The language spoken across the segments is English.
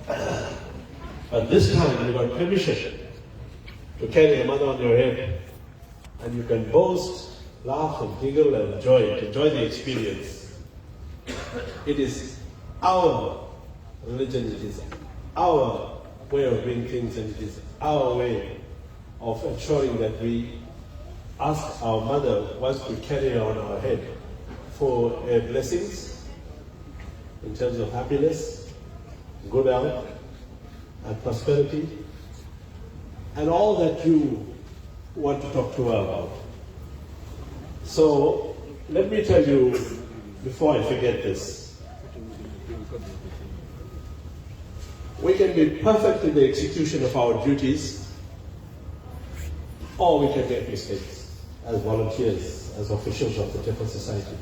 But this time you got permission to carry a mother on your head, and you can boast, laugh and giggle and enjoy the experience. It is our religion, it is our way of doing things, and it is our way of ensuring that we ask our mother, once we carry her on our head, for her blessings in terms of happiness, good health, and prosperity, and all that you want to talk to her about. So, let me tell you, before I forget this, we can be perfect in the execution of our duties, or we can make mistakes as volunteers, as officials of the Temple Society.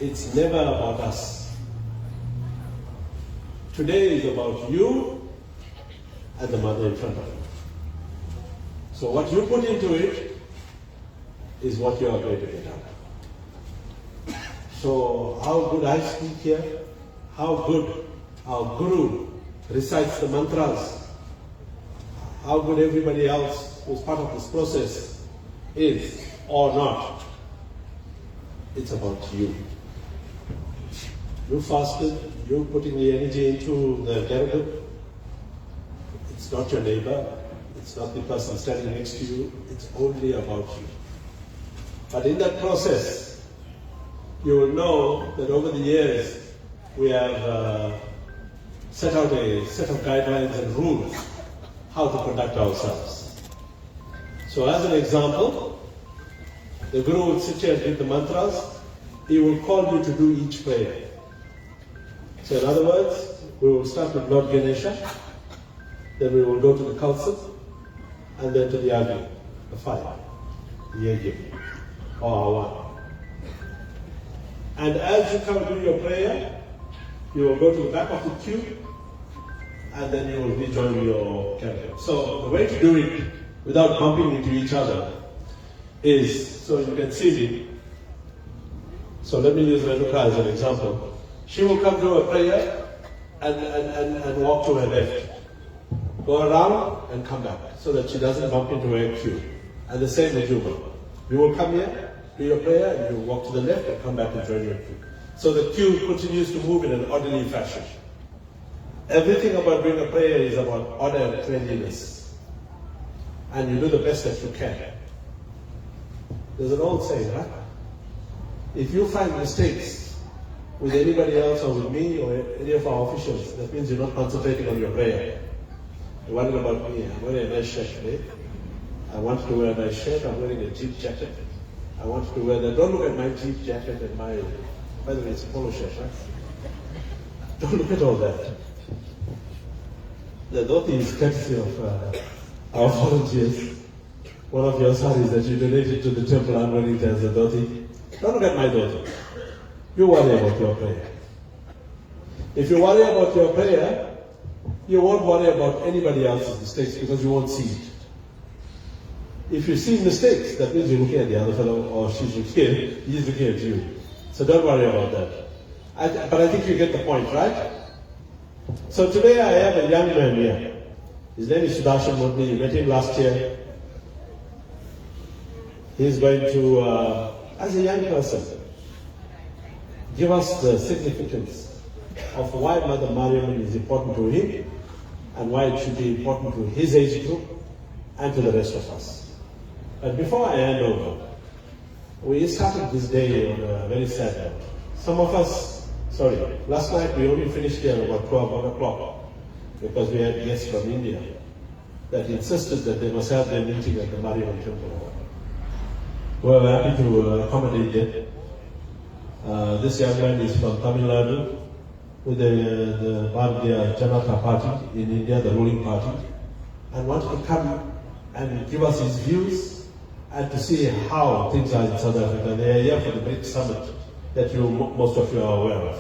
It's never about us. Today is about you and the mother in front of you. So what you put into it is what you are going to get out. So how good I speak here, how good our Guru recites the mantras, how good everybody else who's part of this process is or not, it's about you. You fasted, you putting the energy into the Edgecombe. It's not your neighbor, it's not the person standing next to you, it's only about you. But in that process, you will know that over the years, we have set out a set of guidelines and rules how to conduct ourselves. So as an example, the Guru would sit here and read the mantras. He will call you to do each prayer. So in other words, we will start with Lord Ganesha, then we will go to the Kalsat, and then to the Agni, the fire, the Yajna, or Hawan. And as you come and do your prayer, you will go to the back of the queue, and then you will rejoin your candidate. So the way to do it without bumping into each other is, so you can see me. So let me use Renuka as an example. She will come to her prayer and walk to her left. Go around and come back so that she doesn't bump into her queue. And the same with you. You will come here, do your prayer, and you will walk to the left and come back and join your queue. So the queue continues to move in an orderly fashion. Everything about doing a prayer is about order and cleanliness. And you do the best that you can. There's an old saying, right? If you find mistakes with anybody else or with me or any of our officials, that means you're not concentrating on your prayer. You're wondering about me. I'm wearing a nice shirt today. I wanted to wear a nice shirt. I'm wearing a jeep jacket. I wanted to wear that. Don't look at my jeep jacket and my, by the way, it's a polo shirt, right? Don't look at all that. The dhoti is courtesy of our volunteers. One of your saris that you donated to the temple, I'm wearing it as a dhoti. Don't look at my dhoti. You worry about your prayer. If you worry about your prayer, you won't worry about anybody else's mistakes because you won't see it. If you see mistakes, that means you're looking at the other fellow or he's looking at you. So don't worry about that. But I think you get the point, right? So today I have a young man here. His name is Sudarshan Murthy. You met him last year. He's going to, as a young person, give us the significance of why Mother Mariamman is important to him and why it should be important to his age group and to the rest of us. But before I hand over, we started this day on a very sad note. Some of us, last night we only finished here about 12 o'clock because we had guests from India that insisted that they must have their meeting at the Mariamman temple. We were happy to accommodate them. This young man is from Tamil Nadu with the Bharatiya Janata Party in India, the ruling party, and wanted to come and give us his views and to see how things are in South Africa. They are here for the big summit that most of you are aware of.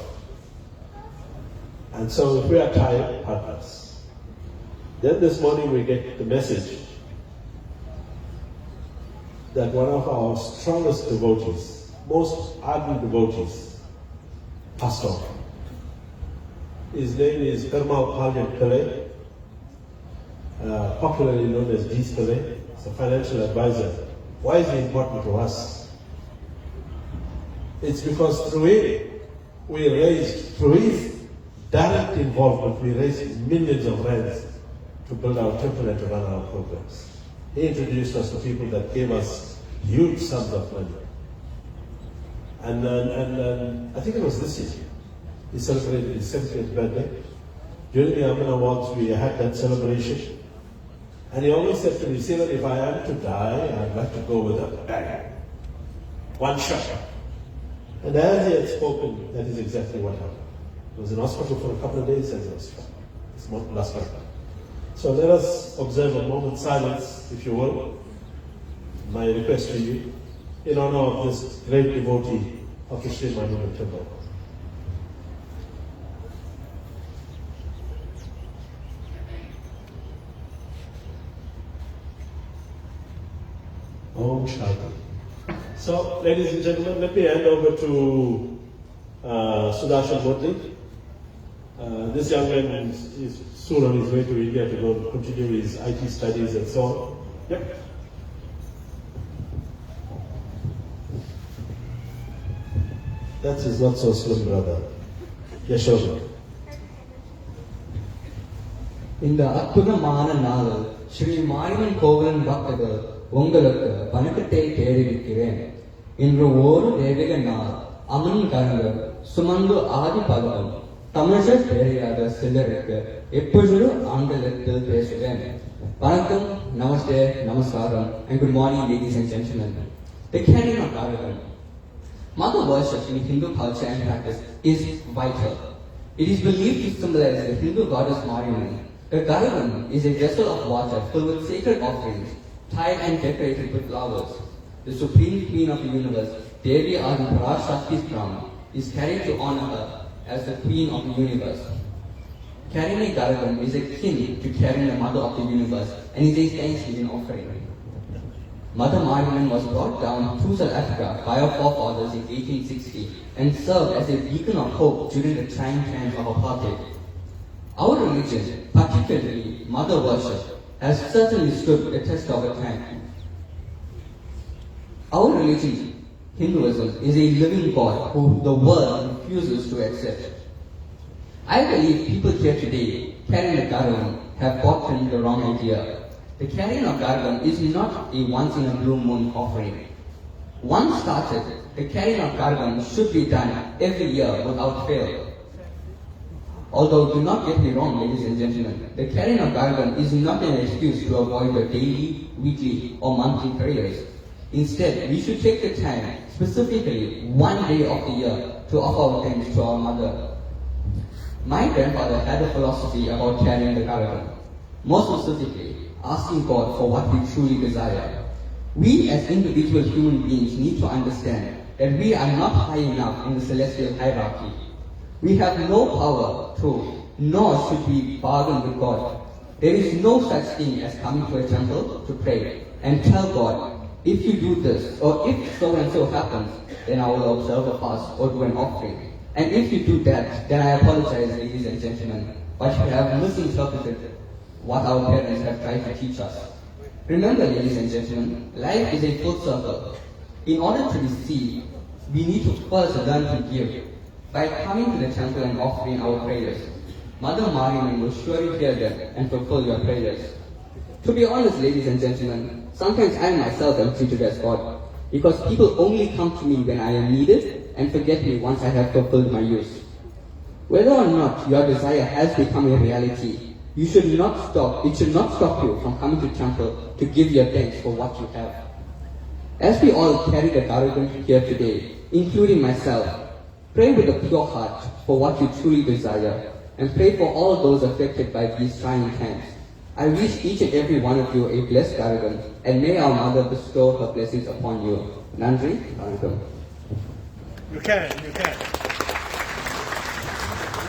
And so we are tired partners. Then this morning we get the message that one of our strongest devotees, most ardent devotees, passed on. His name is Perumal Palyan Pillai, popularly known as Dees Pillai. He's a financial advisor. Why is he important to us? It's because through his direct involvement, we raised millions of rands to build our temple and to run our programs. He introduced us to people that gave us huge sums of money. And I think it was this year, he celebrated his 70th birthday. During the Aman Awards, we had that celebration. And he always said to me, Sivan, if I am to die, I'd like to go with a bang. One shot. And as he had spoken, that is exactly what happened. He was in hospital for a couple of days and he was fine. It's last month. So let us observe a moment's silence, if you will. My request to you, in honor of this great devotee of the Shri Mariamman temple. Om Shanti. So, ladies and gentlemen, let me hand over to Sudarshan Murthy. This young man is soon on his way to India to go and continue his IT studies and so on. Yep. That's his not so slim brother, Yashoda. இந்த அற்புதமான நாளில் ஸ்ரீ மாரியம்மன் கோவிலின் பக்தர்கள் உங்களுக்கு வணக்கத்தை தெரிவிக்கிறேன். இன்று ஒரு தெய்வீக நாள். அம்மன் கரங்கள் சுமந்து ஆதி பகவன் தமிழர் தெரியாத சிலருக்கு எப்பொழுது ஆங்கிலத்தில் பேசுவேன். வணக்கம், நமஸ்தே, நமஸ்காரம், and good morning, ladies and gentlemen. The carrying of Garavan. Mother worship in Hindu culture and practice is vital. It is believed to symbolize the Hindu goddess Mariamman. The Garavan is a vessel of water filled with sacred offerings, tied and decorated with flowers. The supreme queen of the universe, Devi Adi Parashakti's crown, is carried to honor her as the queen of the universe. Carrying a Garavan is akin to carrying the mother of the universe and is a thanksgiving offering. Mother Mariamman was brought down through South Africa by our forefathers in 1860 and served as a beacon of hope during the trying times of apartheid. Our religion, particularly mother worship, has certainly stood the test of time. Our religion, Hinduism, is a living God who the world refuses to accept. I believe people here today carrying a Garavan have gotten the wrong idea. The carrying of Garavan is not a once-in-a-blue moon offering. Once started, the carrying of Garavan should be done every year without fail. Although, do not get me wrong, ladies and gentlemen, the carrying of Garavan is not an excuse to avoid your daily, weekly, or monthly prayers. Instead, we should take the time, specifically one day of the year, to offer our thanks to our mother. My grandfather had a philosophy about carrying the Garavan. More specifically, asking God for what we truly desire. We as individual human beings need to understand that we are not high enough in the celestial hierarchy. We have no power to, nor should we bargain with God. There is no such thing as coming to a temple to pray and tell God, if you do this, or if so and so happens, then I will observe a fast or do an offering. And if you do that, then I apologize, ladies and gentlemen, but you have misinterpreted what our parents have tried to teach us. Remember, ladies and gentlemen, life is a full circle. In order to receive, we need to first learn to give. By coming to the temple and offering our prayers, Mother Mariamman will surely hear them and fulfill your prayers. To be honest, ladies and gentlemen, sometimes I myself am treated as God, because people only come to me when I am needed and forget me once I have fulfilled my use. Whether or not your desire has become a reality, it should not stop you from coming to temple to give your thanks for what you have. As we all carry the Garavan here today, including myself, pray with a pure heart for what you truly desire, and pray for all those affected by these trying times. I wish each and every one of you a blessed Garavan, and may our Mother bestow her blessings upon you. Nandri, Vanakkam. You can.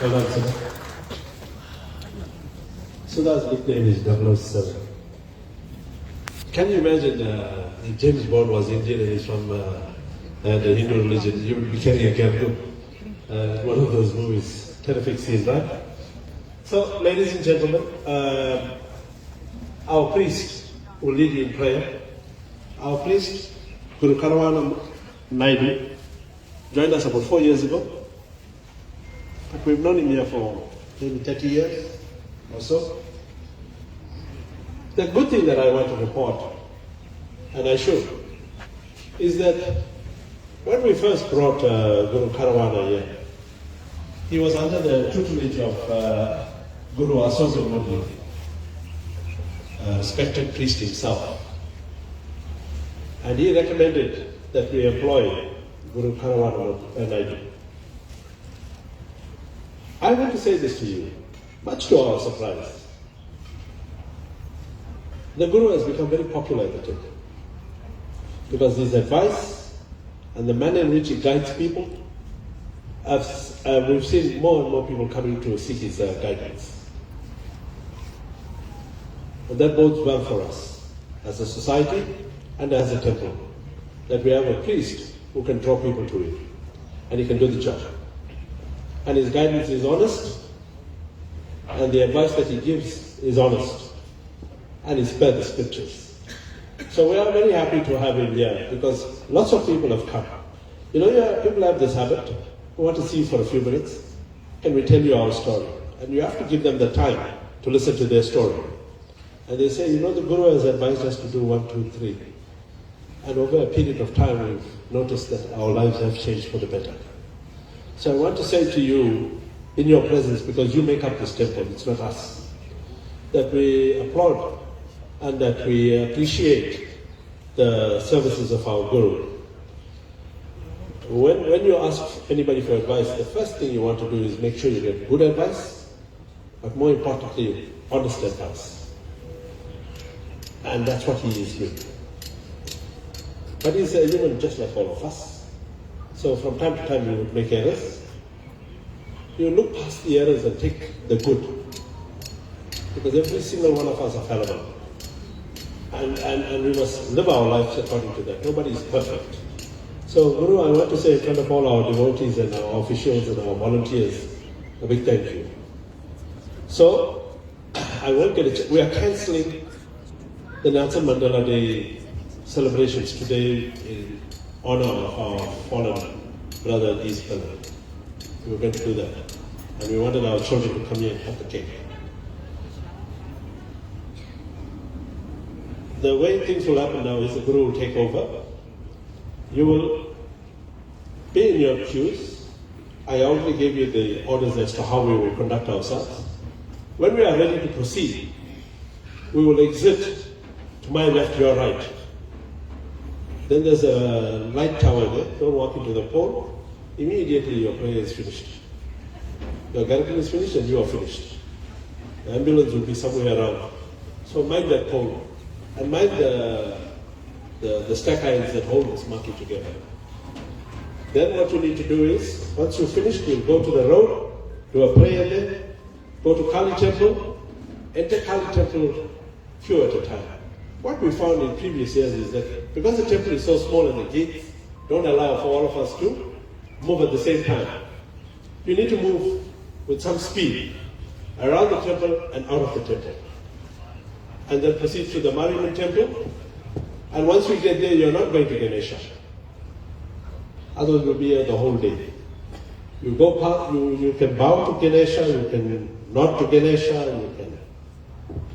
Well done, sir. Sudha's nickname is 007. Can you imagine if James Bond was Indian and he's from the Hindu religion, you would be carrying a Garavan? One of those movies. Terrific scene, right? So, ladies and gentlemen, our priest will lead you in prayer. Our priest, Guru Karawana Naidu, joined us about 4 years ago. But we've known him here for maybe 30 years or so. The good thing that I want to report, and I should, is that when we first brought Guru Karawana here, he was under the tutelage of Guru Asogurmudi, respected priest himself. And he recommended that we employ Guru Karawana Naidu. I want to say this to you, much to our surprise. The Guru has become very popular at the temple because his advice and the manner in which he guides people, we've seen more and more people coming to seek his guidance. And that bodes well for us as a society and as a temple, that we have a priest who can draw people to it, and he can do the job. And his guidance is honest, and the advice that he gives is honest, and it's per the scriptures. So we are very happy to have him here, because lots of people have come. You know, people have this habit, who want to see you for a few minutes, can we tell you our story? And you have to give them the time to listen to their story. And they say, you know, the Guru has advised us to do 1, 2, 3. And over a period of time, we've noticed that our lives have changed for the better. So I want to say to you, in your presence, because you make up this temple, it's not us, that we applaud and that we appreciate the services of our Guru. When you ask anybody for advice, the first thing you want to do is make sure you get good advice, but more importantly, honest advice. And that's what he is doing. But he's a human just like all of us. So from time to time you would make errors. You look past the errors and take the good. Because every single one of us are fallible. And we must live our lives according to that. Nobody is perfect. So Guru, I want to say in front of all our devotees and our officials and our volunteers, a big thank you. So, I won't get it. We are cancelling the Nelson Mandela Day celebrations today in honor of our fallen brother East Bella. We were going to do that. And we wanted our children to come here and have the cake. The way things will happen now is the Guru will take over. You will be in your queues. I already gave you the orders as to how we will conduct ourselves. When we are ready to proceed, we will exit to my left, your right. Then there's a light tower there. Don't walk into the pole. Immediately your prayer is finished. Your garden is finished and you are finished. The ambulance will be somewhere around. So mind that pole. And mind the stack irons that hold this market together. Then what you need to do is, once you're finished, you'll go to the road, do a prayer there, go to Kali Temple, enter Kali Temple few at a time. What we found in previous years is that because the temple is so small and the gates don't allow for all of us to move at the same time, you need to move with some speed around the temple and out of the temple. And then proceed to the Mariamman temple. And once we get there, you're not going to Ganesha. Otherwise, we'll be here the whole day. You go past, you can bow to Ganesha, you can nod to Ganesha, you can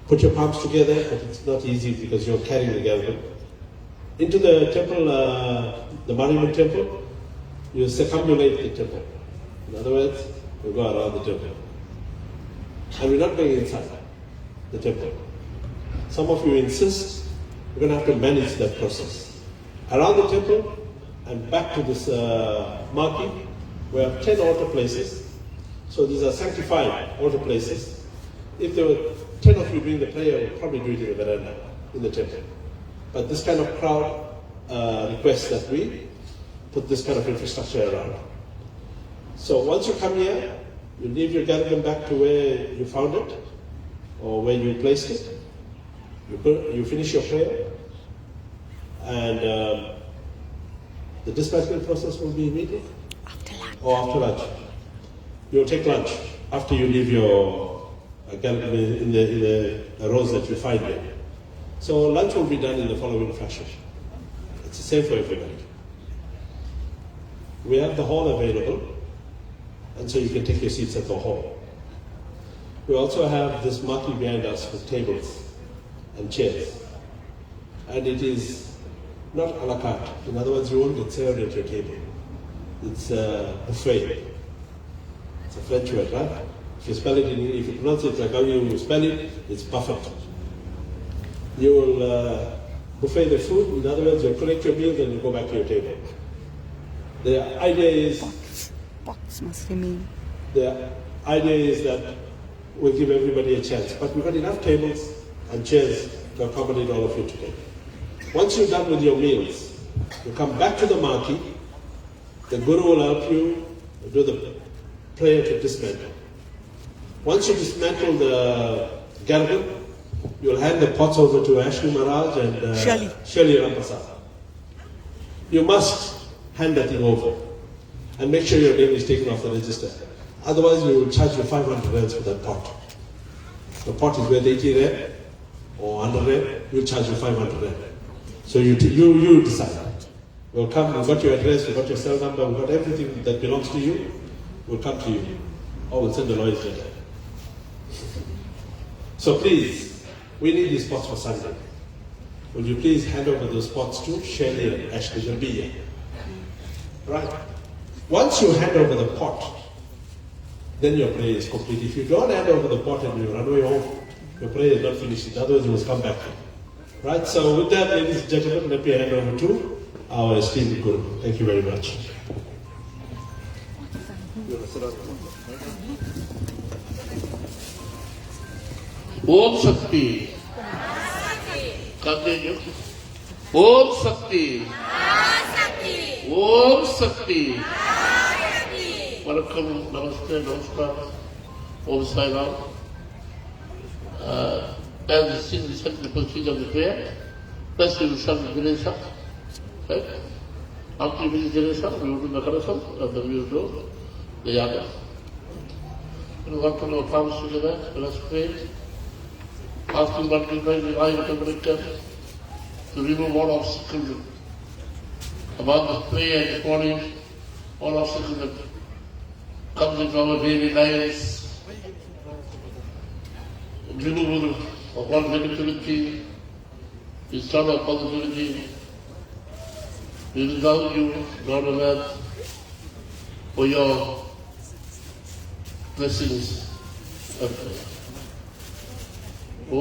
put your palms together, but it's not easy because you're carrying the gathering. Into the temple, the Mariamman temple, you circumambulate the temple. In other words, you go around the temple. And we're not going inside the temple. Some of you insist, we're going to have to manage that process. Around the temple and back to this market, we have 10 altar places. So these are sanctified altar places. If there were 10 of you doing the prayer, we'll probably do it in the veranda, in the temple. But this kind of crowd requests that we put this kind of infrastructure around. So once you come here, you leave your gathering back to where you found it, or where you placed it. You finish your prayer, and the disbursement process will be immediate. After lunch. Or after lunch. You'll take lunch after you leave your in the rows that you find there. So lunch will be done in the following fashion. It's the same for everybody. We have the hall available, and so you can take your seats at the hall. We also have this marquee behind us with tables and chairs. And it is not a la carte. In other words, you won't get served at your table. It's a buffet. It's a French word, right? If you spell it if you pronounce it like how you spell it, it's buffet. You will buffet the food. In other words, you'll collect your meals and you go back to your table. The idea is that we'll give everybody a chance. But we've got enough tables and chairs to accommodate all of you today. Once you're done with your meals, you come back to the marquee. The Guru will help you do the prayer to dismantle. Once you dismantle the garden, you'll hand the pots over to Ashli Maharaj and Shri Rampasad. You must hand that thing over and make sure your name is taken off the register. Otherwise, we will charge you 500 rands for that pot. The pot is worth 80 rand or 100 rand, we'll charge you 500 rand. So you decide. We'll come, we've got your address, we've got your cell number, we've got everything that belongs to you. We'll come to you. Or we'll send the lawyers letter. So please, we need these pots for Sunday. Will you please hand over those pots to Shirley and Ashley? They'll be here. Right? Once you hand over the pot, then your prayer is complete. If you don't hand over the pot and you run away home, your prayer is not finished. In other words, you must come back. Right? So with that, ladies and gentlemen, let me hand over to our esteemed Guru. Thank you very much. Om Shakti. Continue. Om Shakti. Om Shakti. Welcome, Namaste, Namaskar. Om Sai Ram. As the seen the procedure of the prayer, first we will start with Ganesha. Right? After we finish Ganesha, we will do Makarasam, and then we will do the Yaga. We want to know palms together, let us pray. Asking God to guide the eye of the director to remove all obstacles about the prayer this morning, all obstacles that comes into our daily lives, removal of all negativity, install of positivity. We resolve you, Lord of earth, for your blessings of prayer. Om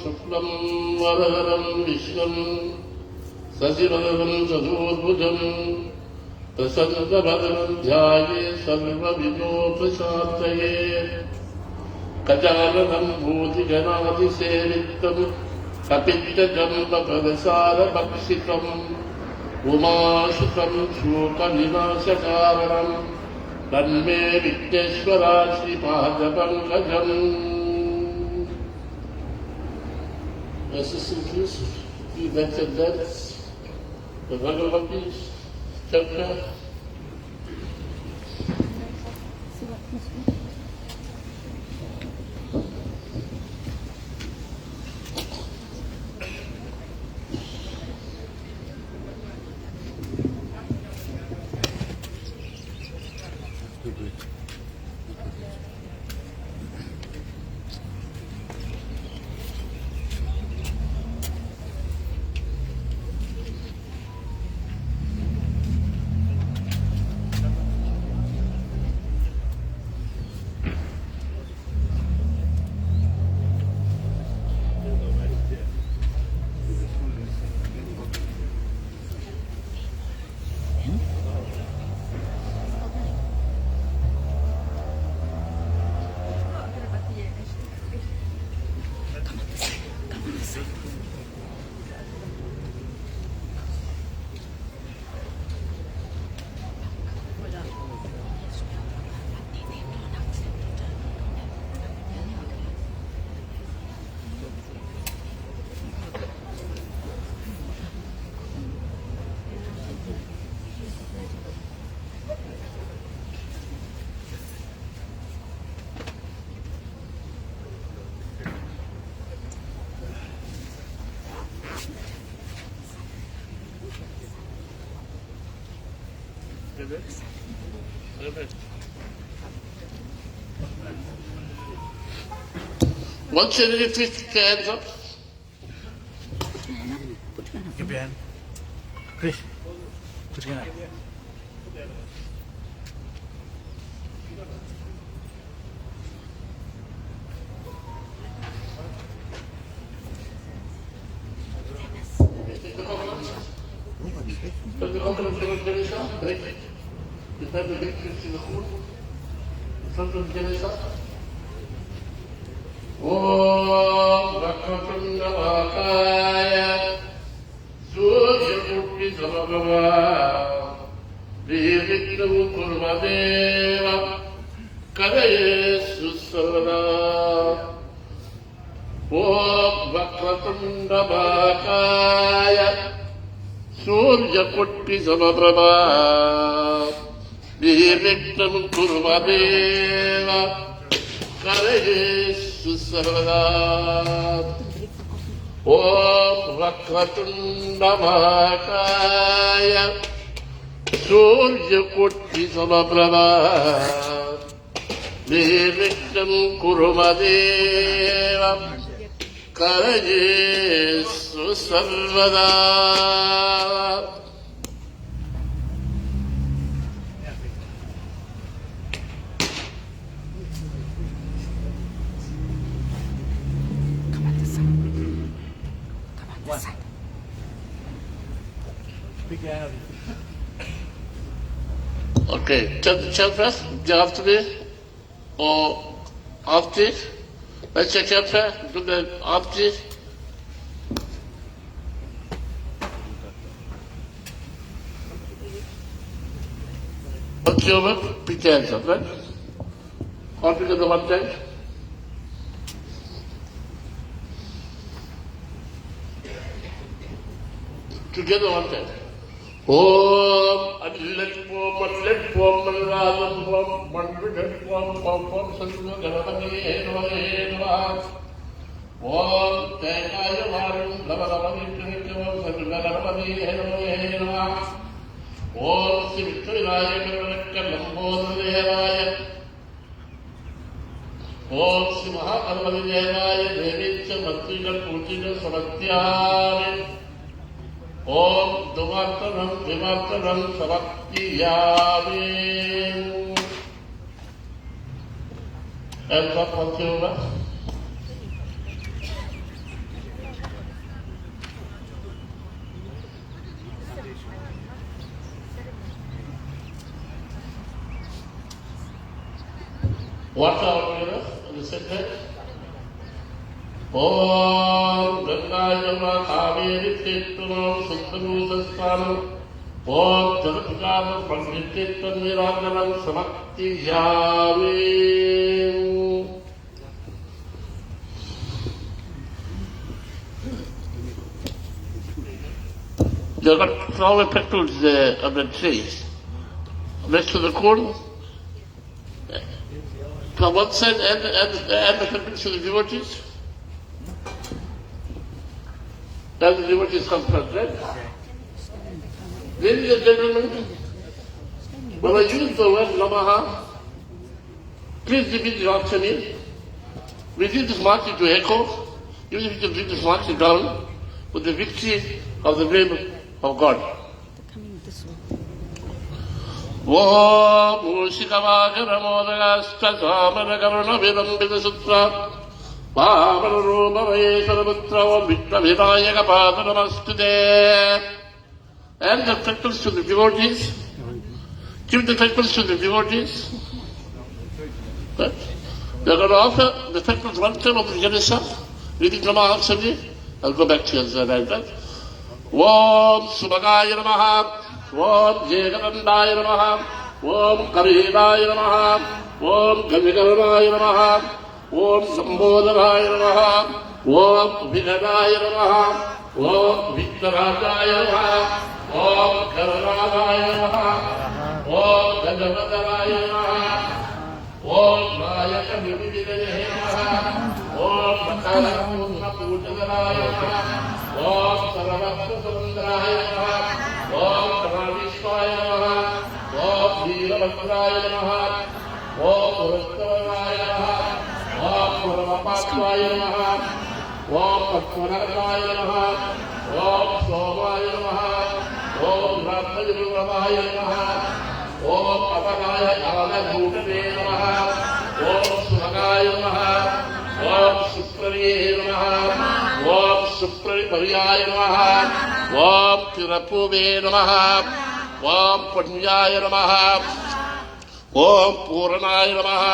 Shuklam Varaharam Vishnam Sasivaram Sadhurvujam Prasannata Bhadaram Dhyaye Sarva Vino Prasataye Kajaranam Bhuti Ganadi Sevitam Kapitta Jamba Pradasara Bhaksitam Uma Shukam Shuka Ninasakaranam Tanme Vigneshwara Shri Pankajam. Assistant Chief, we mentioned that the Bhagavad chapter. Once you're ready, please put your hands up. Keep your hand. Chris, put your hand up. Take the coconut from Teresa, break it. You have the big fish in the food. In front of Teresa. Om Vakatunda Vakaya Surya Murti Samabhava Viviknamu Kurmadeva Karaye Susarvada Om Vakatunda Vakaya Surya Murti Samabhava Viviknamu Kurmadeva Karaye Susarvada Om Vakatunda Vakaya Surya Koti Samaprabha Nirvikram Kurumadeva Karaye Susarvada. Big hand. Okay, check the chair press, do you have to be? Or after it? Let's check chair press, do the after it. Okay, over, pick your hands up, right? All together one time. Together one time. Om Adillatvam Adillatvam Manralatvam Manvidatvam Pam Santu Ganapati Enva Om Tekaya Varum Lavadavami Trinikam Santu Ganapati Enva Om Sivitviraya Kalambodhavaya Om Simahakarmadevaya Devitya Matrika Kutika Savatyami Om Dumartaram Vimartaram Savaktiyami. Hands up on Silva. Watch out, Venus, on the sit head. Om Gangayama Kaveri Tirthanam Sundarudastanam Om Jalapujanam Panditittan Viranganam Samaktiyami. They got flower petals on the trees next to the corn. From one side and the petals to the devotees. That's the devotees come first, right? Ladies and gentlemen, when I use the word Namaha, please repeat it after me. We did this march into echo, even if you bring this march down with the victory of the name of God. Om Ushikavagaramodagasta Samanagaranabhidambidasutra and the petals to the devotees. Give the petals to the devotees. Right? They're going to offer the petals one time of the Ganesha, reading Namaha Sabji. I'll go back to your side, right? Om Subhagaya Namaha, Om Jeganandaya Namaha, Om Kaviraya Namaha, Om Kavikaraya Namaha, Om Sambodharaya Namaha, Om Vinadaya Namaha, Om Vittarajaya Namaha, Om Karanadaya Namaha, Om Gajavadaraya Namaha, Om Maya Kavividaya Namaha, Om Makarapurna Pujadaraya Namaha, Om Saravakta Sundaraya Namaha, Om Ramishwaya Namaha, Om वीरभद्राय नमः ओम पुरुषोत्तमाय नमः ओम पुरमपात्वाय नमः ओम पद्मनाभाय नमः ओम सोमाय नमः ओम रत्नविभवाय नमः ओम अपराय आनभूतवे नमः ओम सुभगाय नमः ओम सुप्रवे नमः ओम सुप्रविपर्याय नमः ओम तिरपुवे नमः ओम पुण्याय नमः ओम पूर्णाय नमः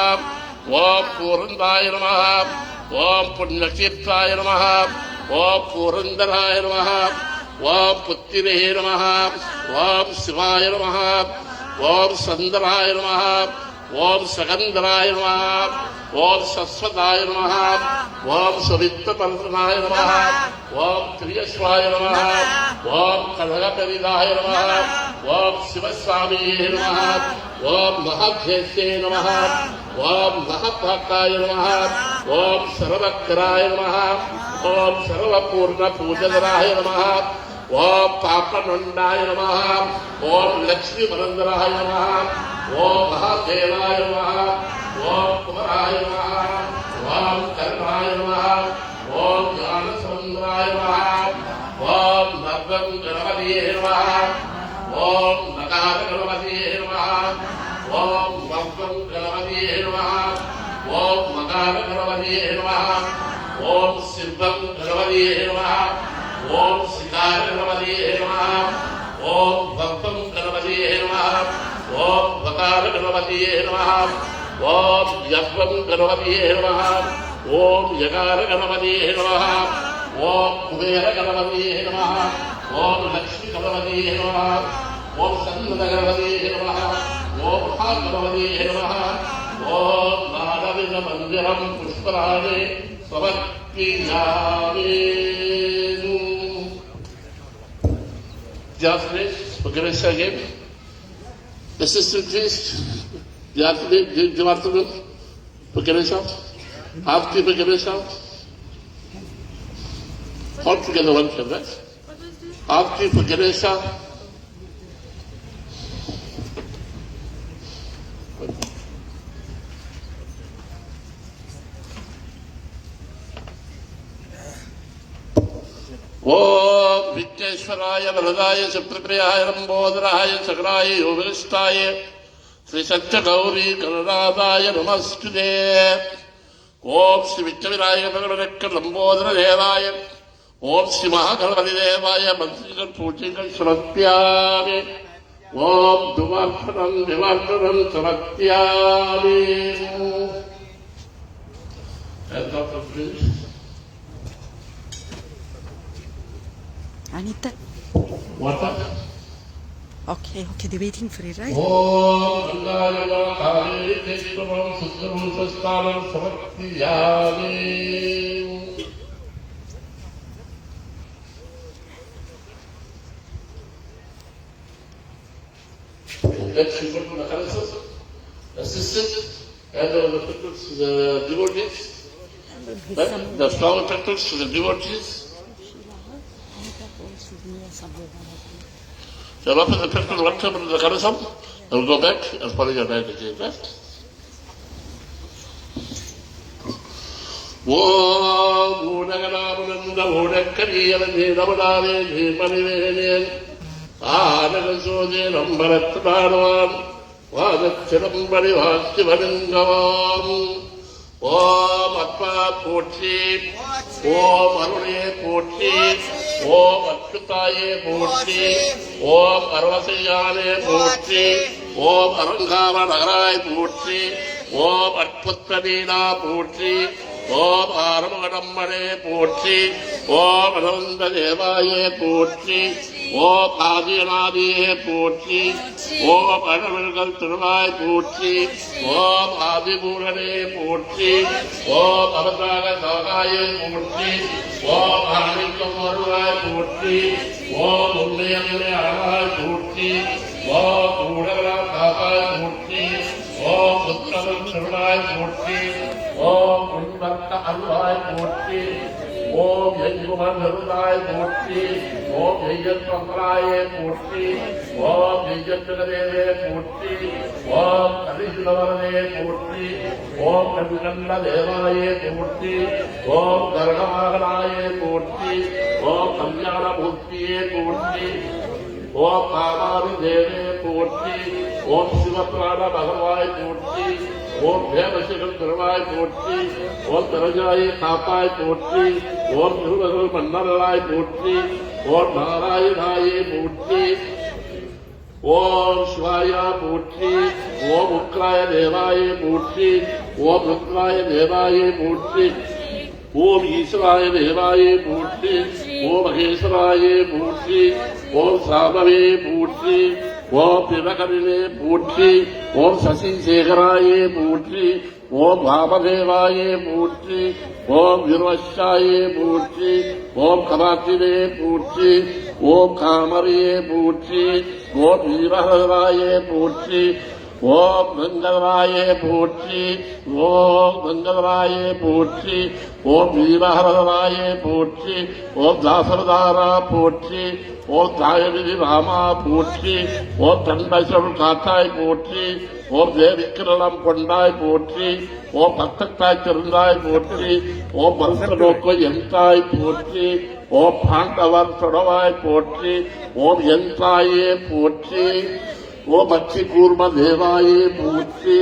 ओम पूर्णाय नमः ओम पुण्यतीर्थाय नमः ओम पुरंदराय नमः ओम पुत्तिरे नमः ओम शिवाय नमः ओम संदराय नमः ओम सगंधराय नमः ओम सस्वताय नमः ओम सवित्तपंथनाय नमः ओम त्रियस्वाय नमः ओम कनकपरिदाय नमः ओम शिवस्वामी नमः ओम महाभ्यस्ये नमः ओम महाभक्ताय नमः ओम सर्वकराय नमः ओम सर्वपूर्णपूजनराय नमः ओम पापनंडाय नमः ओम लक्ष्मीमनंदराय नमः ओम महादेवाय नमः ओम कुमाराय नमः ओम कर्णाय नमः ओम ज्ञानसमुद्राय नमः ओम नर्गं गणपतिये नमः ओम नकार गणपतिये नमः ओम मग्गं गणपतिये नमः ओम मकार गणपतिये नमः ओम सिद्धं गणपतिये नमः ओम सिद्धार गणपतिये नमः ओम भक्तं गणपतिये नमः ओम भकार गणपतिये नमः ओम यज्ञं गणपतिये नमः ओम यकार गणपतिये नमः ओम कुबेर गणपतिये नमः ओम लक्ष्मी गणपतिये नमः ओम सन्नत गणपतिये नमः ओम महागणपतिये नमः ओम नारविंद मंदिरं पुष्पराजे समर्पयामि. Please, for grace again. Assistant priest, Department, for grace out. Housekeeper, grace out. All together one time, right? Housekeeper, grace out. ओम विघ्नेश्वराय वरदाय सुप्रप्रियाय लंबोदराय सकराय योगनिष्ठाय श्री सत्य गौरी गणनाथाय नमस्ते. ओम श्री विघ्नविनायक लंबोदर देवाय ओम श्री महागणपति देवाय मंत्रिगण पूजिगण समर्पयामि. ओम दुवार्पणं निवार्पणं समर्पयामि. Anita. What? Okay, they're waiting for it, right? Om Gangayama Kali Tekramam Sustaram Sastanam Samarpayami. Next, we go to the council, assistant, and the devotees. The flower petals to the devotees. You'll open the petal one time in the Karasam, and go back and follow your right again, right? Om Udaganamananda Udakariyalan Namadale Manivenin Adagasode Nambaratanavan Vadachiram Barivastivarangavam. Om Atma Poti, Om Arune Poti, Om Atpitaye Poti, Om Arvasayane Poti, Om Arangama Nagarai Poti, Om Atputradina Poti, Om Aramadamare Poti, Om Ananda Devaye Poti, Om Adiyanadiye Poti, Om Anavirgal Turvai Poti, Om Adipurane Poti, Om Abadaga Sagaye Poti, Om Anikamaruai Poti, Om Unnayamane Arai Poti, Om Udagara Sagai Poti, Om Uttaram Turvai Poti, Om Unvarta Alvai Poti, ஓம் எங்குமன் நெருதாய் போற்றி ஓம் எய்யத்தங்களாயே போற்றி ஓம் எய்யத்தினதேவே போற்றி ஓம் கலிசுலவரனே போற்றி ஓம் கண்கண்ட தேவாயே போற்றி ஓம் கருணவாகனாயே போற்றி ஓம் கல்யாணமூர்த்தியே போற்றி ஓம் காமாரி தேவே போற்றி ஓம் சிவபிராண பகவாய் போற்றி ஓம் தேவசிகள் திருவாய் போற்றி ஓம் திரஜாயை காப்பாய் போற்றி ஓம் திருவர்கள் மன்னர்களாய் போற்றி ஓம் நாராயணாயே போற்றி ஓம் சிவாயா போற்றி ஓம் உக்ராய தேவாயே போற்றி ஓம் ருத்ராய தேவாயே போற்றி ஓம் ஈஸ்வராய தேவாயே போற்றி ஓம் மகேஸ்வராயே போற்றி ஓம் சாமவே போற்றி ஓம் பிவகரிலே போற்றி ஓம் சசிசேகராயே போற்றி ஓம் வாமதேவாயே போற்றி ஓம் விருவஷாயே போற்றி ஓம் கபாத்திலே போற்றி ஓம் காமரியே போற்றி ஓம் வீரஹராயே போற்றி ஓம் கங்கதராயே போற்றி ஓம் கங்கதராயே போற்றி ஓம் வீரஹராயே போற்றி ஓம் தாசரதாரா போற்றி ஓம் தாயநிதி ராமா போற்றி ஓம் தன்மைசொல் காத்தாய் போற்றி ஓம் தேவிக்கிரணம் கொண்டாய் போற்றி ஓம் பக்தத்தாய் திருந்தாய் போற்றி ஓம் மருத்த நோக்க எந்தாய் போற்றி ஓம் பாண்டவர் தொடவாய் போற்றி ஓம் எந்தாயே போற்றி ஓம் அச்சி கூர்ம தேவாயே போற்றி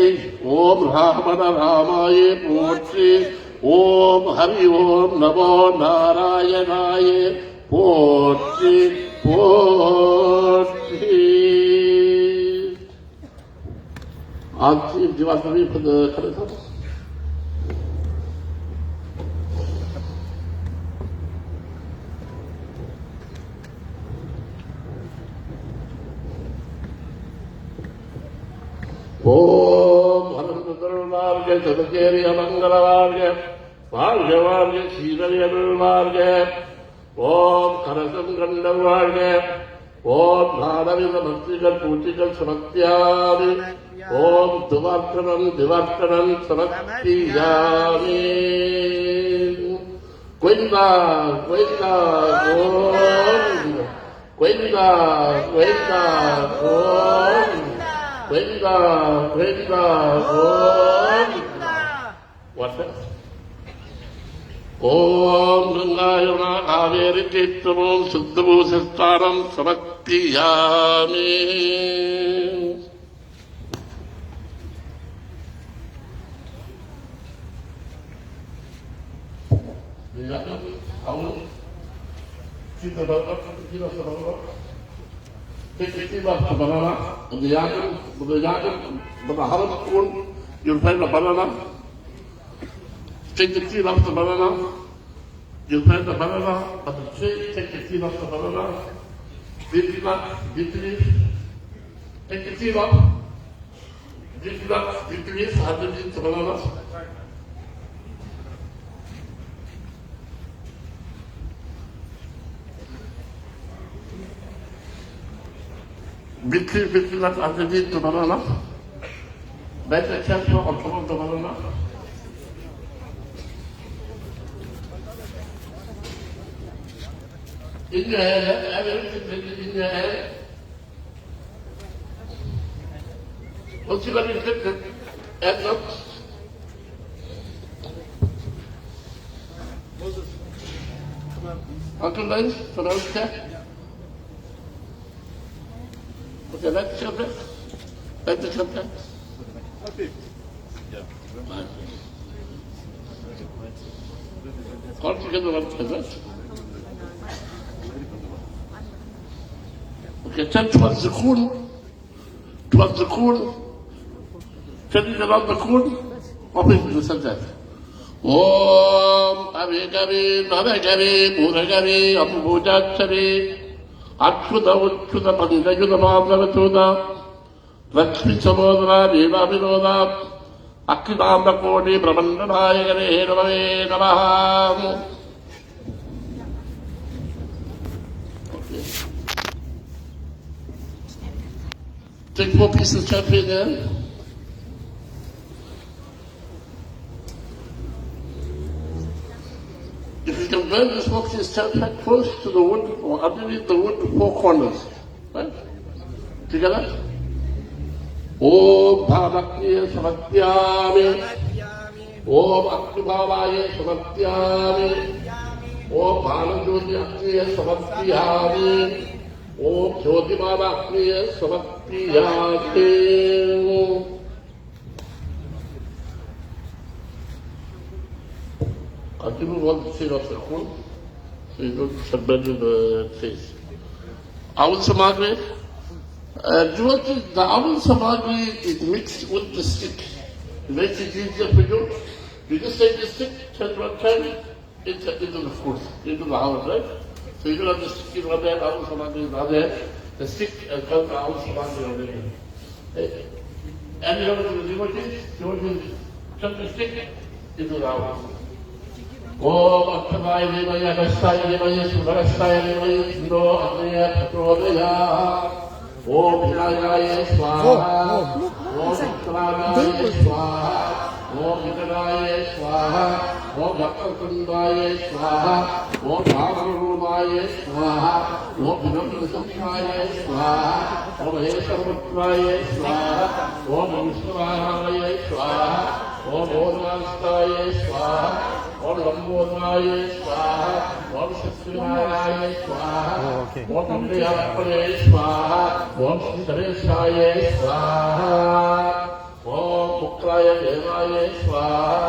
ஓம் ராமண ராமாயே போற்றி ஓம் ஹரி ஓம் நமோ நாராயணாயே போற்றி போற்றி. Auntie, do you want to read for the Kanisas? ஓம் அனந்தருள்வார்க சதகேரிய மங்களவார்க வாழ்க வாழ்க சீரழியருள்வார்க ஓம் கரசம் கண்டவாழ்க ஓம் நாடவித மஸ்திகள் பூச்சிகள் சமத்தியாமி ஓம் துவார்த்தனம் திவார்த்தனம் சமத்தியாமி Qaeda Qaeda Om Qaeda Qaeda Om Venda, Venda, Om. What's that? Om Gangayana Kaveri Tirthamam Suddhabhusastaram Samaktiyami. Take the tea of the banana and the yakin, with the halibut spoon, you'll find the banana. Take the tea of the banana, you'll find the banana, but the tree, take the tea of the banana, deep leaf, take the tea of, deep leaf, underneath the banana. Bitly nuts underneath the banana. Let the champion on top of the banana. In your hand, have everything in your hand. Once you got it lifted, add up. Uncle Lance, for those steps. Okay, let's jump in. Let's jump in. All together one present. Okay, turn towards the corner. Towards the corner. Turning around the corner. Open the subject. Om Avegari, Navagari, Muragari, Ambujachari. Achuda, Uchuda, Pandayuda, Madhavatuda, Lakshmi Samodra, Deva Vinoda, Akidamba Kodi, Brahmandanayagare, Namahe, Namaha. Take 4 pieces of champagne there. If you can burn the smoke is close to the wood or underneath the wood, 4 corners. Right? Together? Om Bhavakya Samatyami. Om Aknibhavaya Samatyami. Om Bhavanajyotyakya Samatyami. Om Jyotimavakya Samatyami. I didn't want to say of the whole, so you don't submit the face. Owl Samagri, the owl Samagri is mixed with the stick. It makes it easier for you. You just take the stick, turn one time, into the food, into the house, right? So you don't have the stick in one hand, owl Samagri in the other hand, the stick and turn the owl Samagri on the other hand. And you have to do what it is, you want to turn the stick into the house. Om Akhavaya Devaya Gastaya Devaya Suvarastaya Devaya Siro Adaya Patrodaya Om Vinayaya Swaha Om Akhavaya Swaha Om Vinayaya Swaha Om Bhaktakundaya Swaha Om Bhavarumaya Swaha Om Vinamrasamaya Swaha Om Esharvatraya Swaha Om Vishwaya Swaha Om Odvastaya Swaha Om Lambodaya Swaha, Om Shastrinaya Swaha, Om Amriyapare Swaha, Om Shridareshaya Swaha, Om Pukraya Devaya Swaha,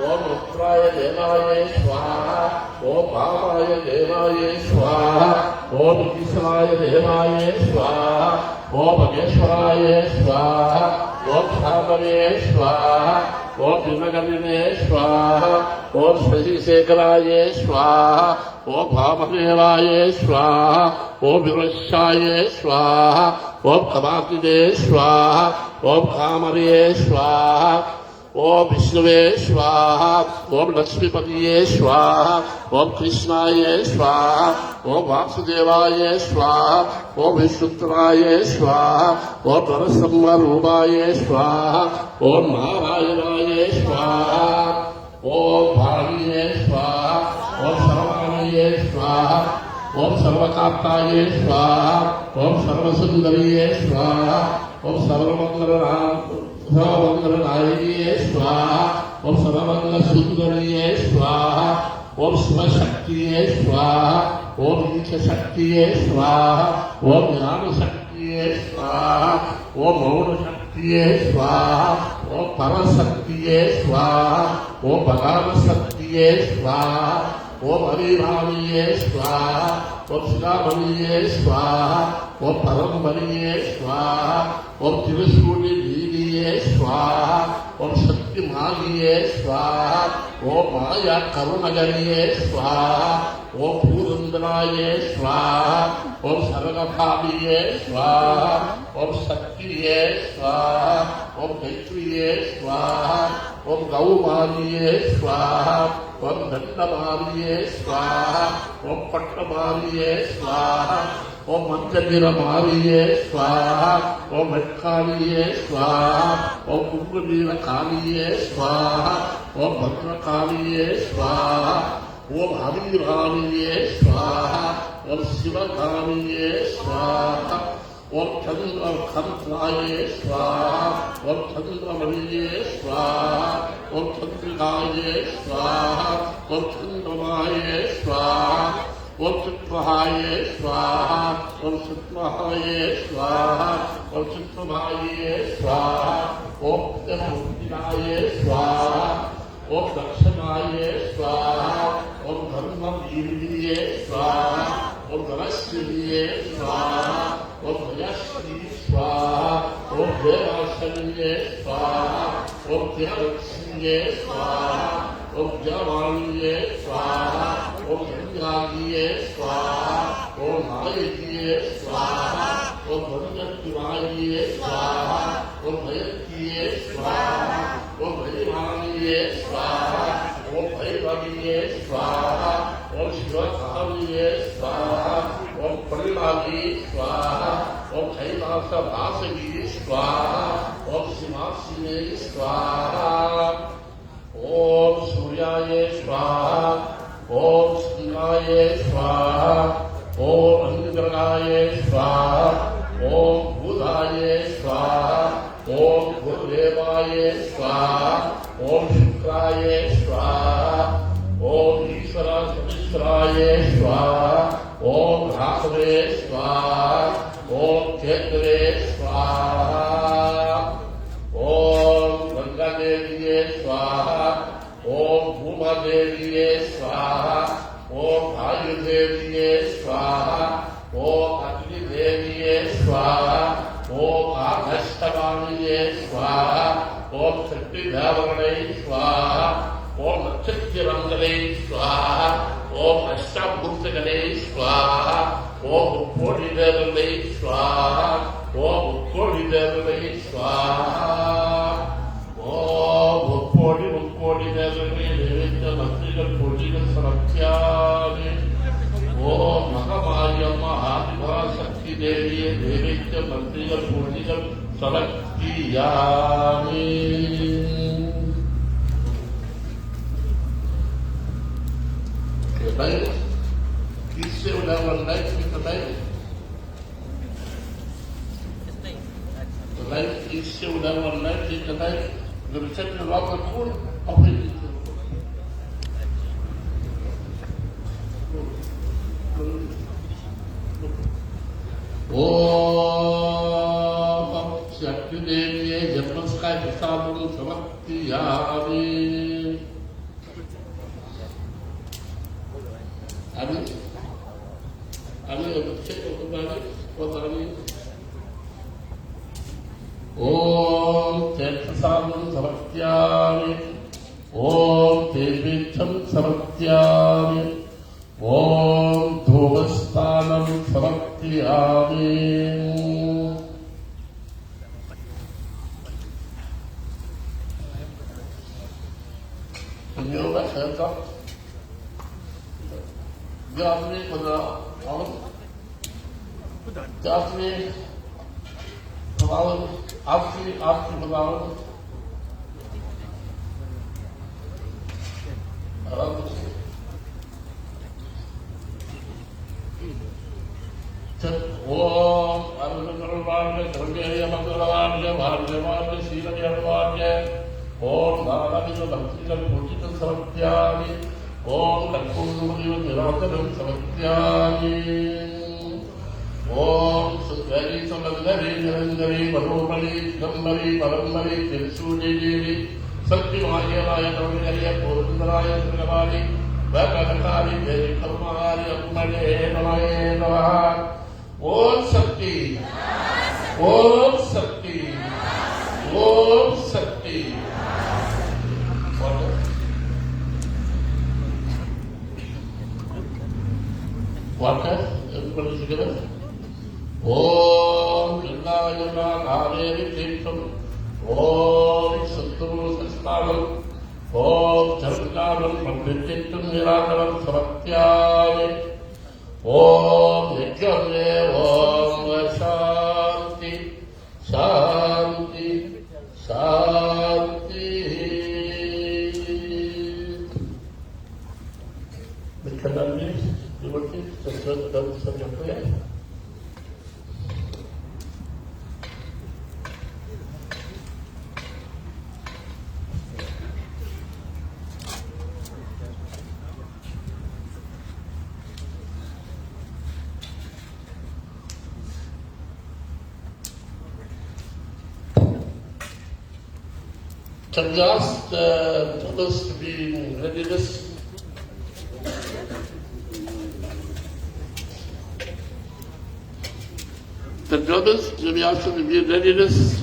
Om Rukraya Devaya Swaha, Om Bhavaya Devaya Swaha, Om Kisaraya Devaya Swaha, Om Ageshwaraya Swaha, Om Shamare Swaha, Om Vinagarine Swaha, Om Shri Sekaraya Swaha, Om Bhamadevaya Swaha, Om Virashaya Swaha, Om Kamatide Swaha, Om Kamariye Swaha, Om Vishnuve Swaha, Om Lakshmipatiye Swaha, Om Krishnaya Swaha, Om Vasudevaya Swaha, Om Vishnutraya Swaha, Om Narasammarubaya Swaha, Om Narayanaye Swaha, Om Bhaviye Swaha, Om Sarvanaye Swaha, Om Sarvakaptaye Swaha, Om Sarvasundariye Swaha, Om Sarvamangalanaye Swaha, Om Sarvamangala Swaha, Om Shivashaktiye Swaha, Om Nityashaktiye Swaha, Om Jnanashaktiye Swaha, Om Maunashaktiye Swaha, Om Parasaktiye Swaha, Om Bhaganashaktiye Swaha, Om Harivamiye Swaha, Om Siddhamaniye Swaha, Om Paramaniye Swaha, Om Tirasuni Vidiye Swaha, Om Shakti Maniye Swaha, Om Maya Karunagariye Swaha, Om Purandanaye Swaha, Om Saragabhaviye Swaha, Om Shaktiye Swaha, Om Gaitriye Swaha, Om Gaumariye Swaha, Om Dandamariye Swaha, Om Pattamariye Swaha, Om Manjagiramariye Swaha, Om Vetkaliye Swaha, Om Kumbhavirakaliye Swaha, Om Bhadrakaliye Swaha, Om Hariramiye Swaha, Om Shivakamiye Swaha, Om Chandrakantraye Swaha, Om Chandramaniye Swaha, Om Chandrikaye Swaha, Om Chandramaye Swaha, Om Chitrahaye Swaha, Om Chitrahaye Swaha, Om Chitramaye Swaha, Om Dhammaye Swaha, Om Dakshanaye Swaha, Om Dharmaviriye Swaha, Om Dhanashriye Swaha, Om Yashri Swaha, Om Devashaniye Swaha, Om Devashaniye Swaha, Om Javaniye Swaha, Om Yandragiye Swaha, Om Nayagiye Swaha, Om Bhajanativaye Swaha, Om Hayatiye Swaha, Om Hayavaniye Swaha, Om Hayavaniye Swaha, Om Shivakamiye Swaha, Om Parilavi Swaha, Om Kailasa Vasagi Swaha, Om Simasine Swaha, Om Suryaye Swaha, Om Shriye Swaha, Om Angranaye Swaha, Om Budaye Swaha, Om Gurudevaye Swaha, Om Shukraye Swaha, Om Ishvara Ishvaraye Swaha, Om Rasave Swaha, Om Chetare Swaha, Om Gangadeviye Swaha, Om Bhuma Deviye Swaha, Om Ayudeviye Swaha, Om Agni Deviye Swaha, Om Agashtamaniye Swaha, Om Shakti Dhavarane Swaha, Om Nakshatra Swaha, Om Ashtamurtagane Swaha, Om Kodi Devane Swaha, Om Kodi Devane Swaha, Om Kodi Devane Devitya Matrigal Kodigal Sarakhyami, Om Mariamman Adiva Shakti Devi Devitya Matrigal Kodigal Sarakhyami. Baik, kisah ulang naik kita baik. Baik, kisah ulang naik kita baik. Berusaha melakukan pun apa itu? Oh, Shakti Devi, Jangan Sky Bersama Samakti Hari. Amin. Cek kembali kembali. Om Tetrasamam Samatyami, Om Tevicham Samatyami, Om Dhuvastanam Samatyami. Can you make hands up? Jasmine for the Alan. Jasmine for Alan. After for Alan. Om Arunarvarga, Dharmya Mangalarvarga, Bhargavarga, Shilanyarvarga, Om Dharamika Bhaktikal Pujikal Samatyami, Om Lakshmana Nirantaram Samatyami, Om Sudhari Samadhari Nirandari Varomali Gambari Varambari Tirsudi Devi Sakti Mahayalaya Dharmya Purundaraya Srinavali Vakadakari Devi Karmari Akmane Namaye Namaha. Om Shakti, Om Shakti, Om Shakti. Water, everybody together. Om Gangayana Kadevi Tirtham, Om Satturu Sastanam, Om Charakaram Panditittam Nirakaram Samatyami, Om Edgecombe, Om Shanti, Shanti, Shanti. The candidates, devotees, done such a prayer. Can we ask the brothers to be in readiness? The brothers, can we ask them to be in readiness?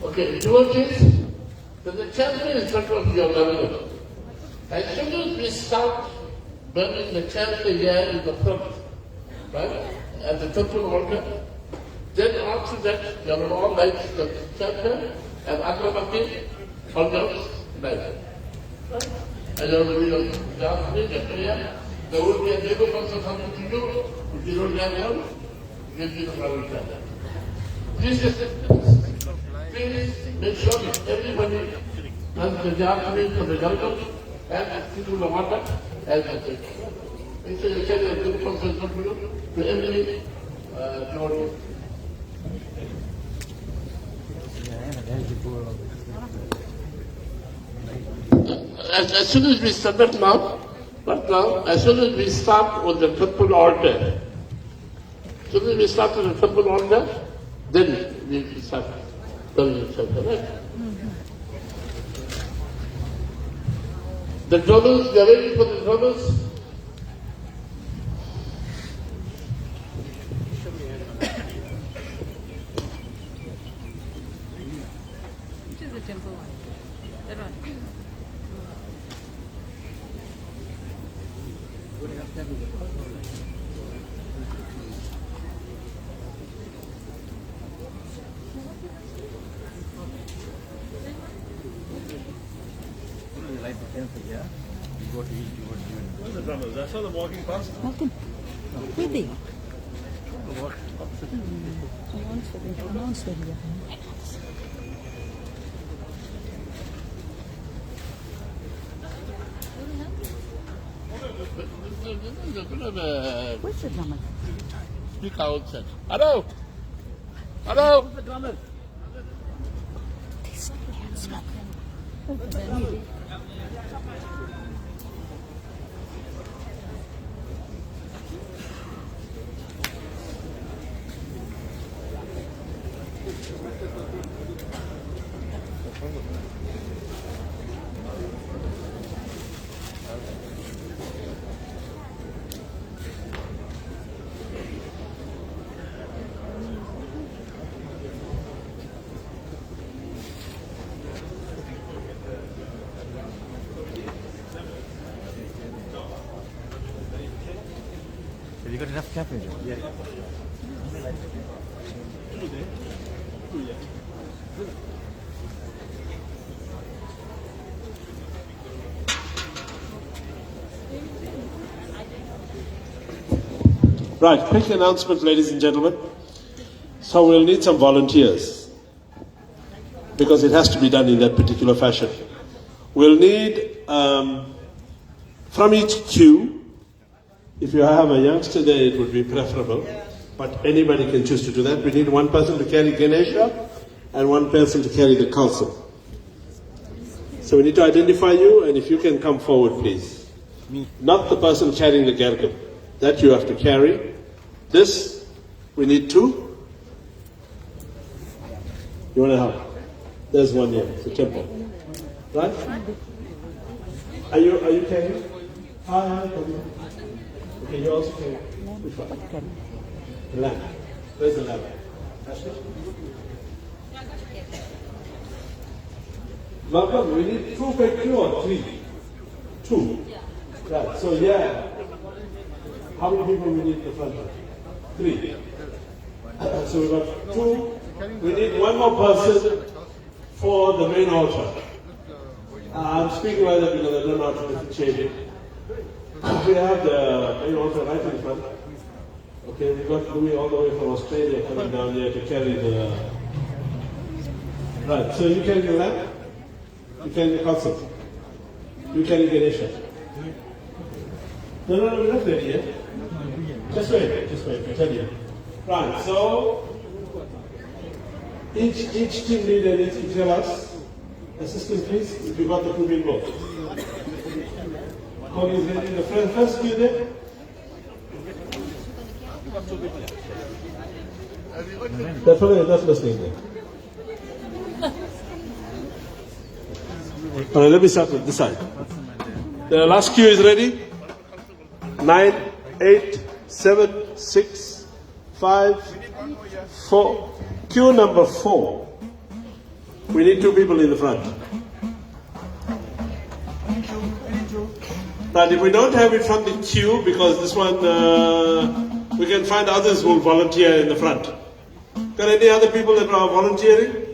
Okay, devotees, the chapter is not what we are learning. As soon as we start burning the candle here in the front, right, at the temple altar, then after that, you will all light the candle and agravati on the night. Right? And you will there will be a neighbor person coming to you if you don't have one. Please make sure that everybody does the job for the government and people the water as the state. Make sure you carry a good consultant to every Jordan. As soon as we start now, as soon as we start with the temple altar, then we start telling each other, right? The drummers, they are ready for the drummers. Which is the temple one? That one. Light the temple, yeah? You go to eat, you go to eat. Where's the drummers? I saw them walking past. Welcome. Where they? Walk opposite. Announce where they are. Where's the drummer? Speak outside. Hello? Hello? The drummer. They smoke. Have you got enough caffeine? Yeah. Right, quick announcement, ladies and gentlemen. So we'll need some volunteers because it has to be done in that particular fashion. We'll need from each queue. If you have a youngster there, it would be preferable, but anybody can choose to do that. We need one person to carry Ganesha and one person to carry the council. So we need to identify you, and if you can come forward, please. Me. Not the person carrying the Gergam. That you have to carry. This, we need two. You want to help? There's one here, it's a temple. Right? Are you carrying? Hi. Okay, you also carry. Which one? The lamp. Where's the lamp? Ashley? Malcolm, we need two per queue or three? Two. Right, so yeah. How many people we need in the front? Three. So we've got two. We need one more person for the main altar. I'm speaking like that because I don't know how to differentiate it. We have the main altar right in front. Okay, we've got Louis all the way from Australia coming down here to carry the... Right, so you carry the lamp, you carry the concept, you carry Ganesha. No, we're not ready yet. Just wait, I tell you. Right, so each team leader needs to tell us, assistant please, if you got the two people. Cody is ready in the first queue there. That's listening there. All right, let me start with this side. The last queue is ready. 9, 8, 7, 6, 5, 4. Queue number 4. We need two people in the front. But if we don't have it from the queue, because this one, we can find others who will volunteer in the front. Got any other people that are volunteering?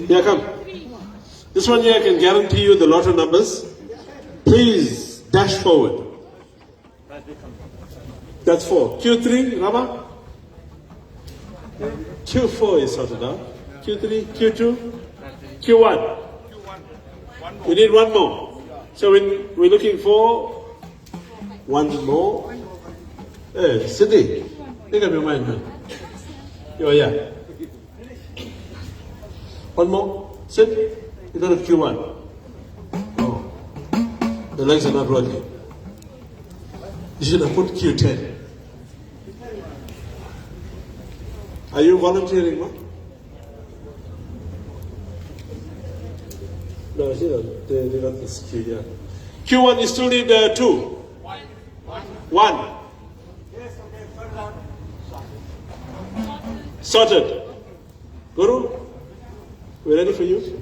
Yeah, come. This one here, I can guarantee you the lotto numbers. please dash forward. That's 4. Q3, Rama? Q4 is sorted out. Q3, Q2, Q1. We need one more. So we're looking for one more. Hey, Sydney, make up your mind, man. Oh, yeah. One more. Sit. You don't have Q1. Oh. The legs are not working. You should have put Q10. Are you volunteering, ma? No, they got this Q, yeah. Q1, you still need 2. 1. Sorted. Guru, we're ready for you?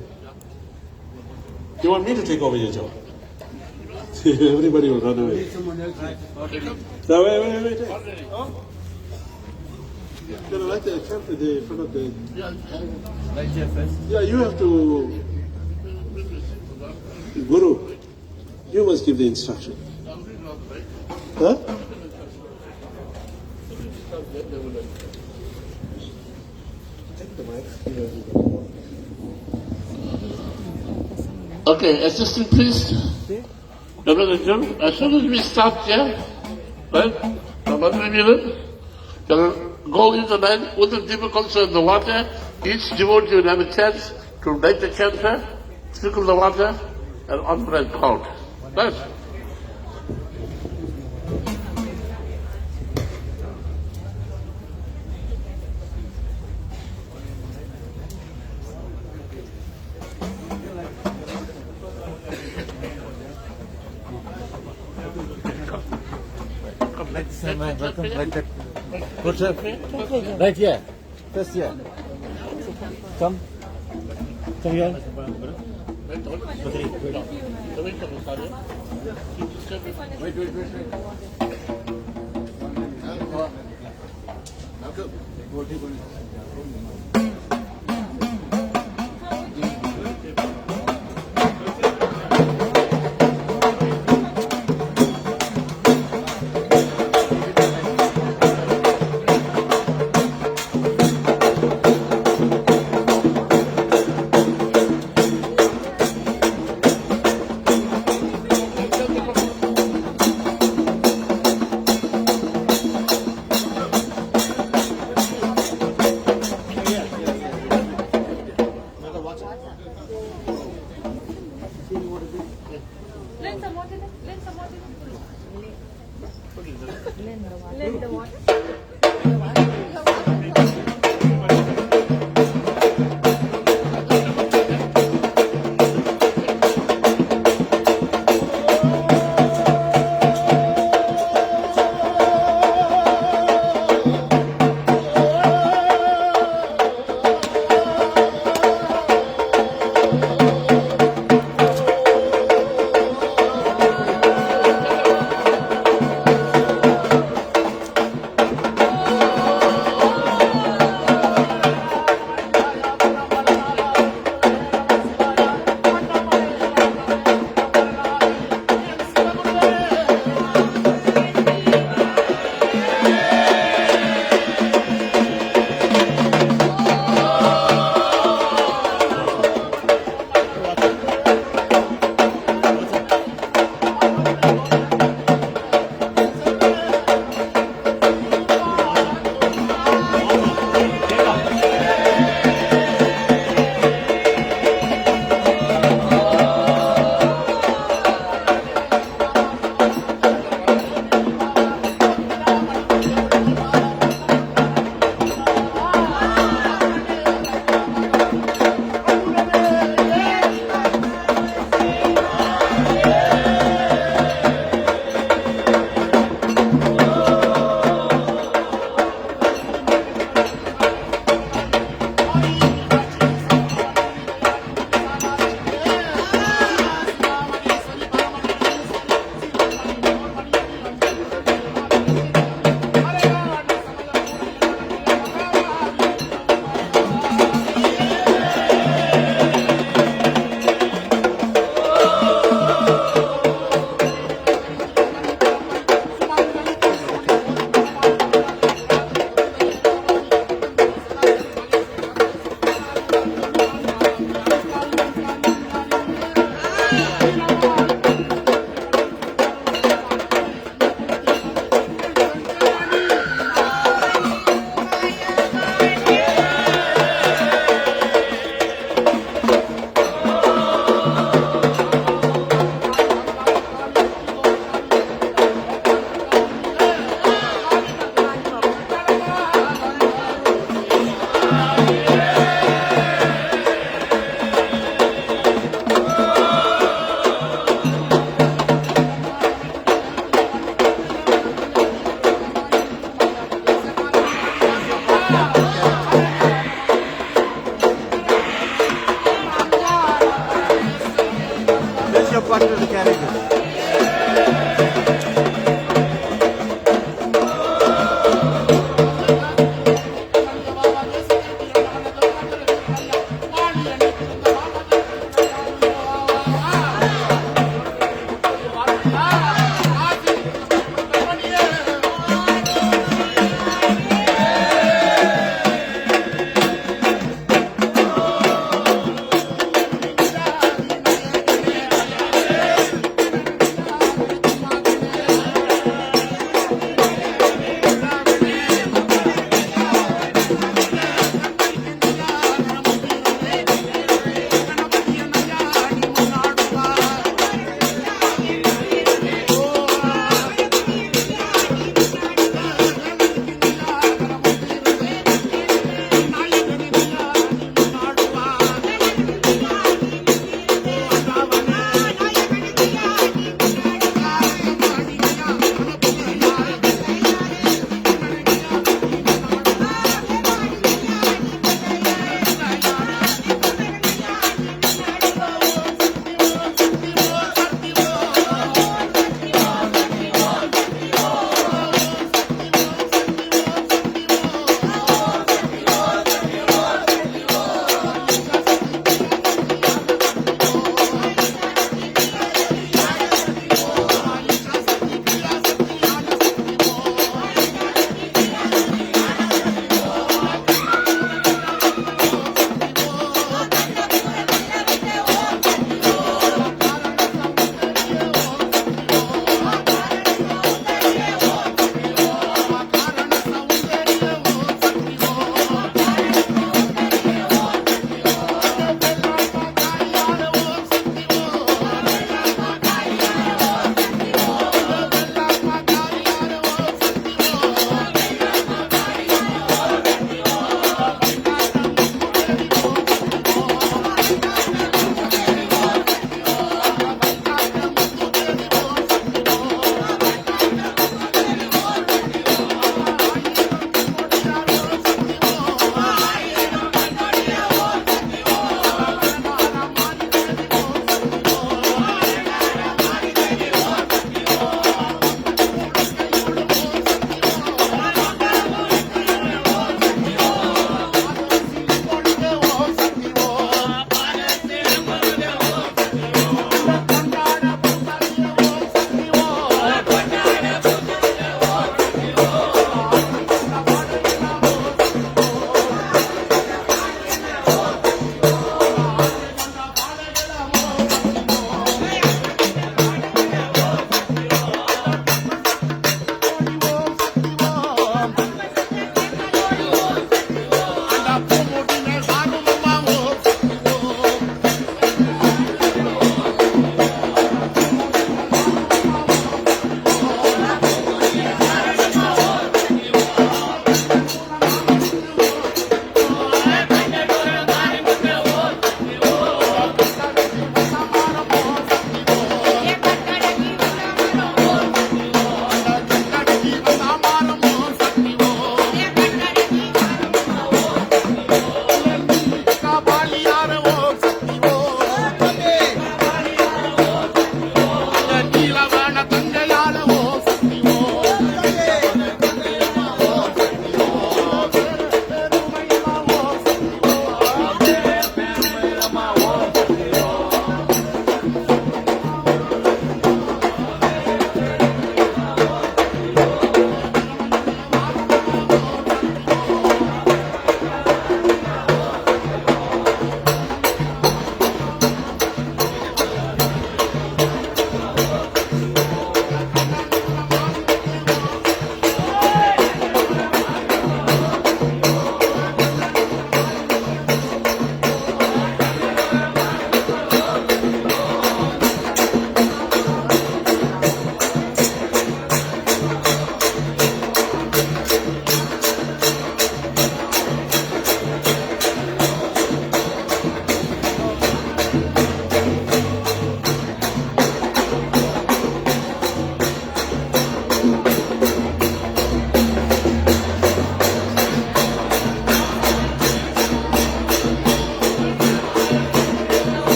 You want me to take over your job? Everybody will run away. No, wait. You know, like the camp in front of the... Yeah, you have to... Guru, you must give the instruction. Huh? Okay, assistant priest. As soon as we start here, right, Muduraiveeran, go in the man with the difficulty in the water. Each devotee will have a chance to make the canter, trickle the water, and offer and count. Right? Right here. First here. Come here.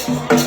Thank you.